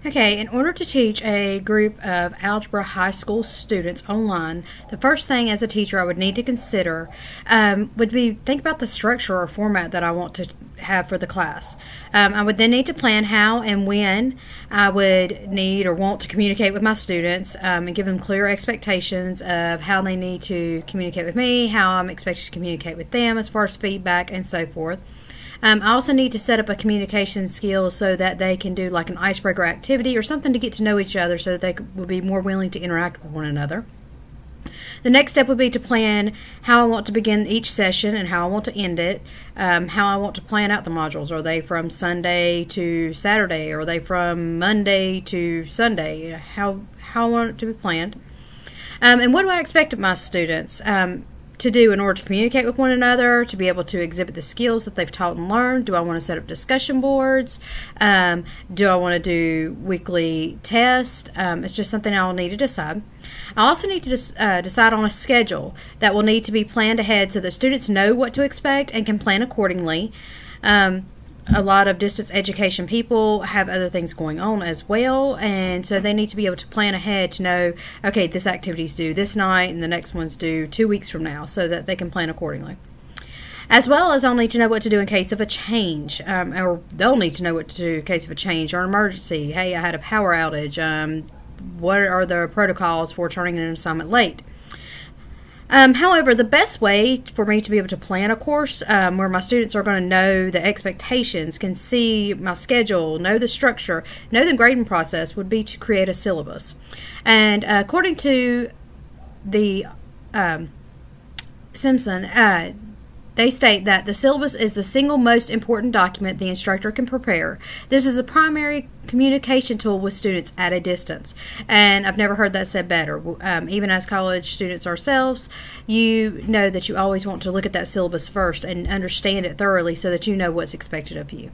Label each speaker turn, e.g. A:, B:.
A: Okay, in order to teach a group of algebra high school students online, the first thing as a teacher I would need to consider would be think about the structure or format that I want to have for the class. I would then need to plan how and when I would need or want to communicate with my students and give them clear expectations of how they need to communicate with me, how I'm expected to communicate with them as far as feedback and so forth. I also need to set up a communication skill so that they can do like an icebreaker activity or something to get to know each other so that they will be more willing to interact with one another. The next step would be to plan how I want to begin each session and how I want to end it, how I want to plan out the modules. Are they from Sunday to Saturday? Are they from Monday to Sunday? How I want it to be planned. And what do I expect of my students? To do in order to communicate with one another, to be able to exhibit the skills that they've taught and learned? Do I want to set up discussion boards? Do I want to do weekly tests? It's just something I'll need to decide. I also need to decide on a schedule that will need to be planned ahead so that students know what to expect and can plan accordingly. A lot of distance education people have other things going on as well, and so they need to be able to plan ahead to know, okay, this activity's due this night and the next one's due 2 weeks from now, so that they can plan accordingly. As well as I'll need to know what to do in case of a change, or they'll need to know what to do in case of a change or an emergency. Hey, I had a power outage. What are the protocols for turning in an assignment late? However, the best way for me to be able to plan a course where my students are going to know the expectations, can see my schedule, know the structure, know the grading process, would be to create a syllabus. And according to the Simpson, they state that the syllabus is the single most important document the instructor can prepare. This is a primary communication tool with students at a distance. And I've never heard that said better. Even as college students ourselves, you know that you always want to look at that syllabus first and understand it thoroughly so that you know what's expected of you.